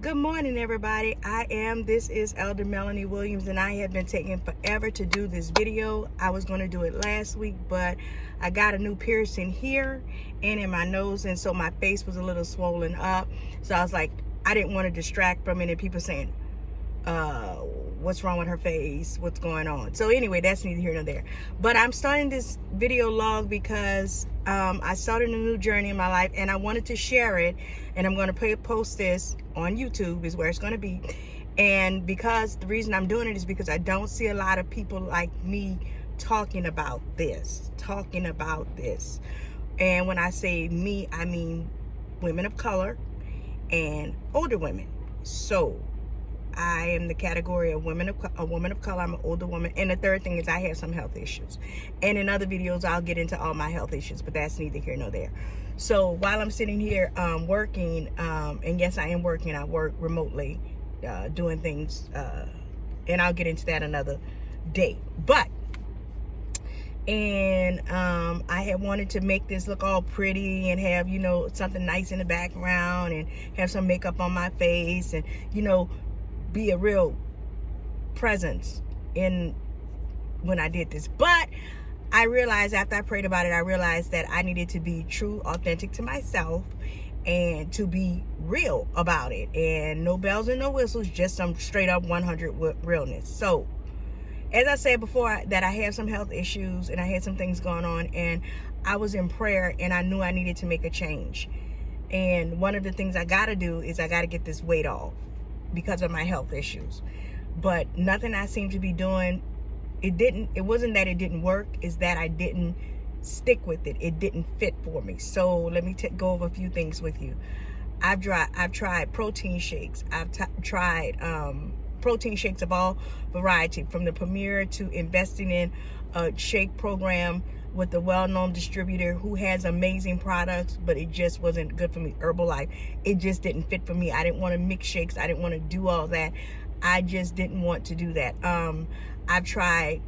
Good morning, everybody. This is Elder Melanie Williams, and I have been taking forever to do this video. I was going to do it last week, but I got a new piercing here and in my nose, and so my face was a little swollen up. So I was like, I didn't want to distract from it, and people saying, what's wrong with her face, what's going on. So anyway, that's neither here nor there, but I'm starting this video log because I started a new journey in my life, and I wanted to share it, and I'm going to post this on YouTube is where it's going to be. And because the reason I'm doing it is because I don't see a lot of people like me talking about this. And when I say me, I mean women of color and older women. So I am the category of a woman of color. I'm an older woman. And the third thing is I have some health issues. And in other videos, I'll get into all my health issues, but that's neither here nor there. So while I'm sitting here working, and yes, I am working. I work remotely, doing things, and I'll get into that another day. But I had wanted to make this look all pretty and have, something nice in the background and have some makeup on my face and, be a real presence in when I did this. But I realized after I prayed about it, I realized that I needed to be true, authentic to myself and to be real about it. And no bells and no whistles, just some straight up 100 realness. So as I said before, that I have some health issues and I had some things going on, and I was in prayer and I knew I needed to make a change. And one of the things I got to do is I got to get this weight off because of my health issues. But nothing I seem to be doing, it wasn't that it didn't work, it's that I didn't stick with it. It didn't fit for me. So let me go over a few things with you. I've tried protein shakes. I've tried protein shakes of all variety, from the Premier to investing in a shake program with a well-known distributor who has amazing products, but it just wasn't good for me. Herbalife, it just didn't fit for me. I didn't want to mix shakes. I didn't want to do all that. I just didn't want to do that. I've tried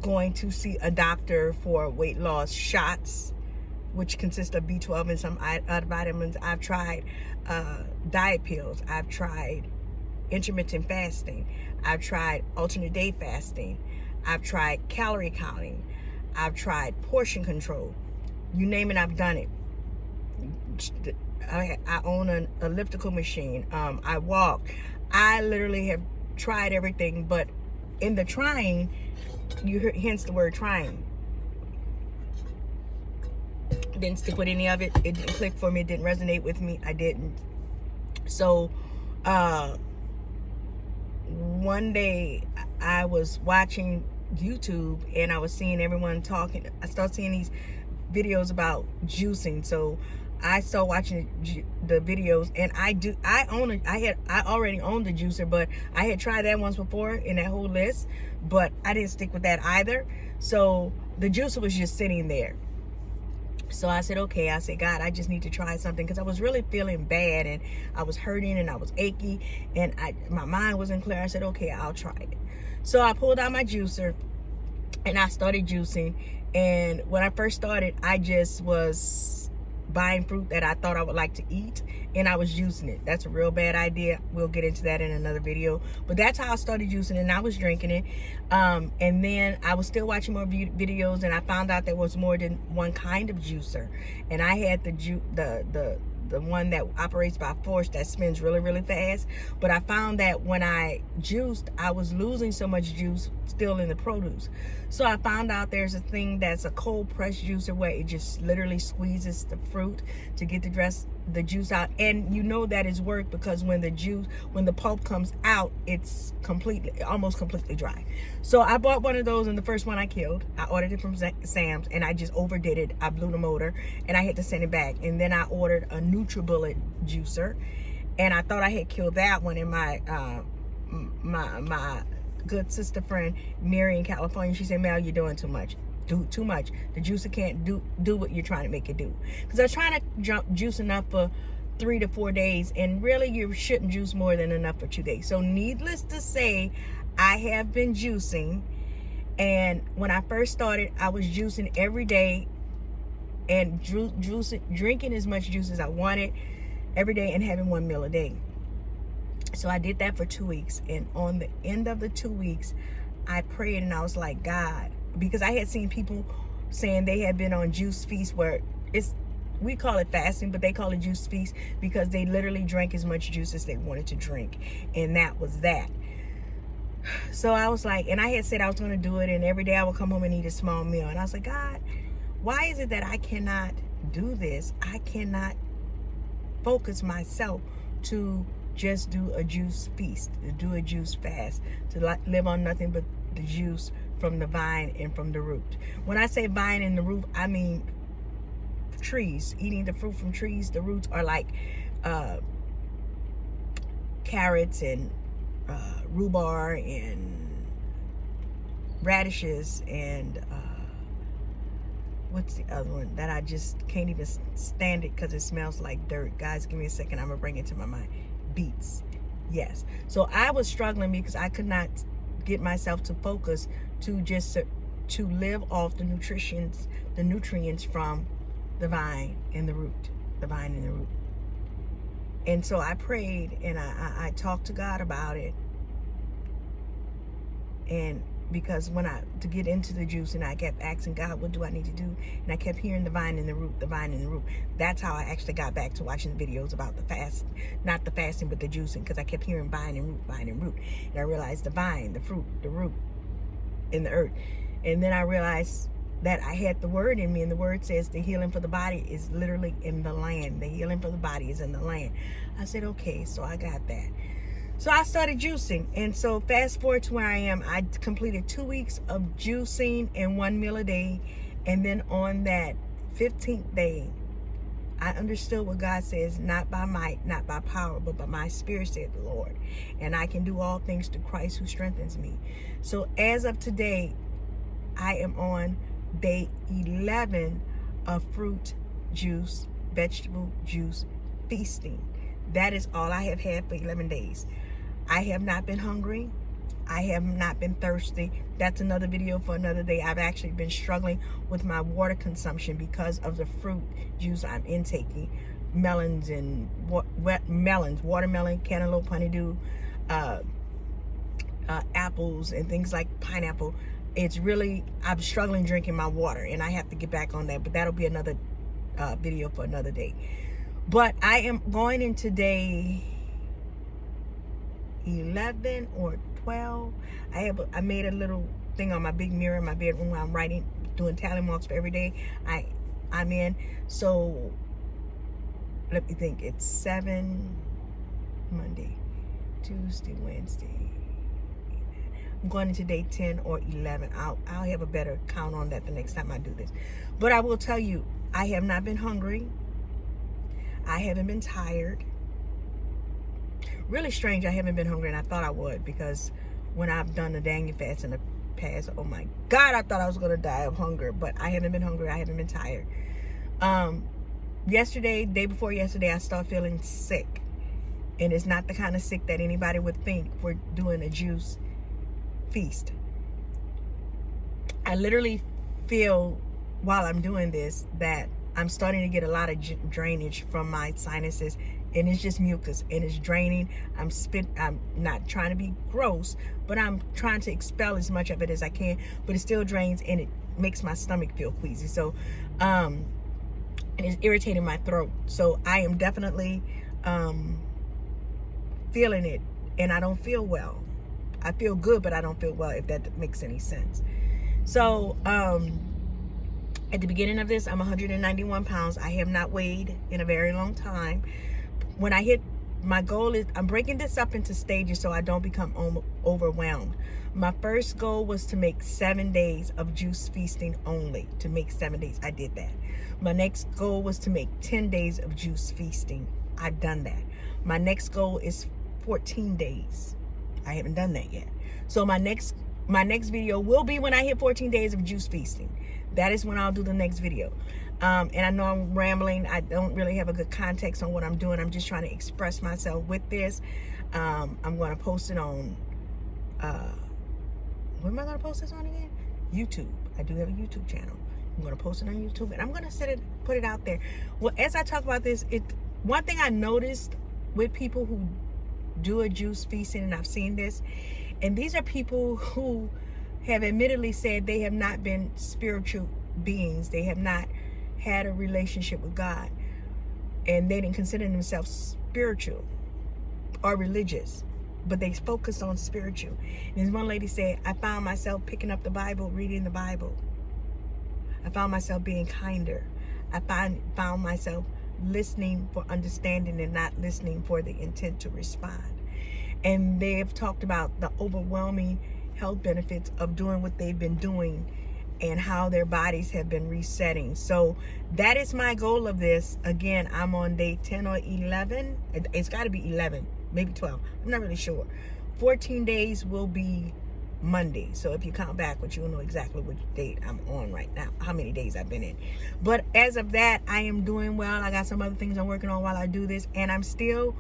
going to see a doctor for weight loss shots, which consist of B12 and some other vitamins. I've tried diet pills. I've tried intermittent fasting. I've tried alternate day fasting. I've tried calorie counting. I've tried portion control. You name it, I've done it. I own an elliptical machine. I walk. I literally have tried everything, but in the trying, you hear, hence the word trying. Didn't stick with any of it. It didn't click for me. It didn't resonate with me. I didn't. So, one day I was watching YouTube and I was seeing everyone talking. I started seeing these videos about juicing. So I started watching the videos, and I already owned the juicer, but I had tried that once before in that whole list, but I didn't stick with that either. So the juicer was just sitting there. So I said, okay, God, I just need to try something, because I was really feeling bad and I was hurting and I was achy and my mind wasn't clear. I said, okay, I'll try it. So I pulled out my juicer and I started juicing. And when I first started, I just was buying fruit that I thought I would like to eat, and I was juicing it. That's a real bad idea. We'll get into that in another video. But that's how I started juicing, and I was drinking it. And then I was still watching more videos, and I found out there was more than one kind of juicer. And I had the one that operates by force that spins really, really fast. But I found that when I juiced, I was losing so much juice still in the produce. So I found out there's a thing that's a cold press juicer where it just literally squeezes the fruit to get the juice out. And you know that it's worked, because when the pulp comes out, it's almost completely dry. So I bought one of those, and the first one I killed. I ordered it from Sam's, and I just overdid it. I blew the motor, and I had to send it back. And then I ordered a NutriBullet juicer, and I thought I had killed that one. And my good sister friend Mary in California, she said, Mel, you're doing too much. Too much. The juicer can't do what you're trying to make it do. Because I was trying to juice enough for 3 to 4 days, and really you shouldn't juice more than enough for 2 days. So needless to say, I have been juicing, and when I first started, I was juicing every day and drinking as much juice as I wanted every day, and having one meal a day. So I did that for 2 weeks. And on the end of the 2 weeks, I prayed and I was like, God, because I had seen people saying they had been on juice feast where we call it fasting, but they call it juice feast because they literally drank as much juice as they wanted to drink. And that was that. So I was like, and I had said I was going to do it, and every day I would come home and eat a small meal. And I was like, God, why is it that I cannot do this? I cannot focus myself to just do a juice feast, to do a juice fast, to live on nothing but the juice from the vine and from the root. When I say vine and the root, I mean trees, eating the fruit from trees. The roots are like carrots and rhubarb and radishes and what's the other one that I just can't even stand it because it smells like dirt. Guys, give me a second. I'm gonna bring it to my mind. Beets. Yes. So I was struggling because I could not get myself to focus to just to live off the nutrients from the vine and the root, the vine and the root. And so I prayed and I talked to God about it. And because to get into the juice, and I kept asking God, what do I need to do? And I kept hearing the vine and the root, the vine and the root. That's how I actually got back to watching the videos about the fast, not the fasting, but the juicing, because I kept hearing vine and root, vine and root. And I realized the vine, the fruit, the root, and the earth. And then I realized that I had the word in me, and the word says the healing for the body is literally in the land. The healing for the body is in the land. I said, okay, so I got that. So I started juicing. And so fast forward to where I am, I completed 2 weeks of juicing and 1 meal a day. And then on that 15th day, I understood what God says, not by might, not by power, but by my spirit, said the Lord. And I can do all things through Christ who strengthens me. So as of today, I am on day 11 of fruit juice, vegetable juice feasting. That is all I have had for 11 days. I have not been hungry. I have not been thirsty. That's another video for another day. I've actually been struggling with my water consumption because of the fruit juice I'm intaking. Melons and watermelon, cantaloupe, honeydew, apples, and things like pineapple. It's really, I'm struggling drinking my water, and I have to get back on that, but that'll be another video for another day. But I am going into day 11 or 12. I made a little thing on my big mirror in my bedroom where I'm writing, doing tally marks for every day I'm in. So let me think. It's 7 Monday, Tuesday, Wednesday. I'm going into day 10 or 11. I'll have a better count on that the next time I do this. But I will tell you, I have not been hungry. I haven't been tired. Really strange, I haven't been hungry, and I thought I would, because when I've done the Daniel fast in the past, oh my God, I thought I was going to die of hunger. But I haven't been hungry. I haven't been tired. Yesterday, day before yesterday, I started feeling sick. And it's not the kind of sick that anybody would think for doing a juice feast. I literally feel while I'm doing this that I'm starting to get a lot of drainage from my sinuses, and it's just mucus and it's draining. I'm not trying to be gross, but I'm trying to expel as much of it as I can, but it still drains and it makes my stomach feel queasy. So and it's irritating my throat. So I am definitely feeling it, and I don't feel well. I feel good, but I don't feel well, if that makes any sense. So at the beginning of this, I'm 191 pounds. I have not weighed in a very long time. When I hit, my goal is, I'm breaking this up into stages so I don't become overwhelmed. My first goal was to make 7 days of juice feasting only. To make 7 days, I did that. My next goal was to make 10 days of juice feasting. I've done that. My next goal is 14 days. I haven't done that yet. So my next video will be when I hit 14 days of juice feasting. That is when I'll do the next video. And I know I'm rambling. I don't really have a good context on what I'm doing. I'm just trying to express myself with this. I'm going to post it on, what am I going to post this on again? YouTube. I do have a YouTube channel. I'm going to post it on YouTube, and I'm going to put it out there. Well, as I talk about this, one thing I noticed with people who do a juice feasting, and I've seen this. And these are people who have admittedly said they have not been spiritual beings. They have not had a relationship with God. And they didn't consider themselves spiritual or religious, but they focused on spiritual. And one lady said, I found myself picking up the Bible, reading the Bible. I found myself being kinder. I found myself listening for understanding and not listening for the intent to respond. And they have talked about the overwhelming health benefits of doing what they've been doing and how their bodies have been resetting. So that is my goal of this. Again, I'm on day 10 or 11. It's got to be 11, maybe 12. I'm not really sure. 14 days will be Monday. So if you count backwards, you'll know exactly which date I'm on right now, how many days I've been in. But as of that, I am doing well. I got some other things I'm working on while I do this, and I'm still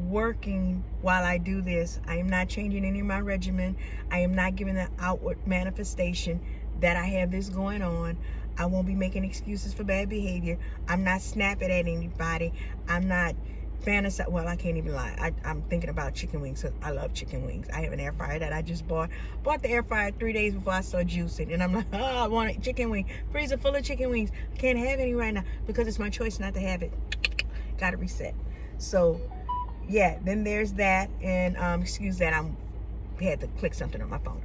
working while I do this. I am not changing any of my regimen. I am not giving the outward manifestation that I have this going on. I won't be making excuses for bad behavior. I'm not snapping at anybody. I'm not fantasizing. Well, I can't even lie. I'm thinking about chicken wings. I love chicken wings. I have an air fryer that I just bought. Bought the air fryer 3 days before I started juicing. And I'm like, oh, I want a chicken wing. Freezer full of chicken wings. I can't have any right now because it's my choice not to have it. Gotta reset. So yeah, then there's that. And excuse that, I had to click something on my phone.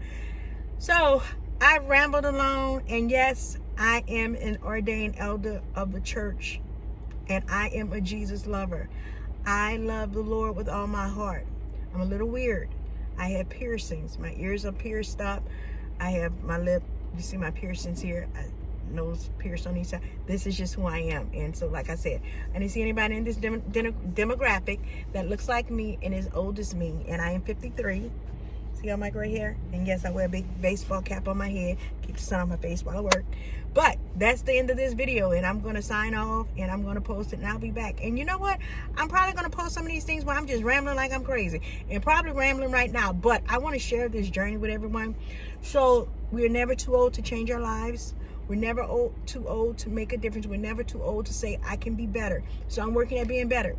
So I rambled along, and yes, I am an ordained elder of the church, and I am a Jesus lover. I love the Lord with all my heart. I'm a little weird. I have piercings. My ears are pierced up. I have my lip. You see my piercings here? Nose pierced on each side. This is just who I am. And so, like I said, I didn't see anybody in this demographic that looks like me and is old as me. And I am 53. See all my gray hair? And yes, I wear a big baseball cap on my head. Keep the sun on my face while I work. But that's the end of this video, and I'm going to sign off, and I'm going to post it, and I'll be back. And you know what? I'm probably going to post some of these things where I'm just rambling like I'm crazy, and probably rambling right now. But I want to share this journey with everyone. So we're never too old to change our lives. We're never too old to make a difference. We're never too old to say, I can be better. So I'm working at being better.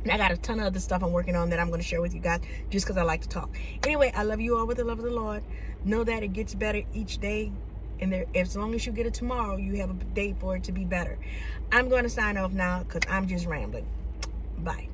And I got a ton of other stuff I'm working on that I'm going to share with you guys just because I like to talk. Anyway, I love you all with the love of the Lord. Know that it gets better each day. And as long as you get it tomorrow, you have a day for it to be better. I'm going to sign off now because I'm just rambling. Bye.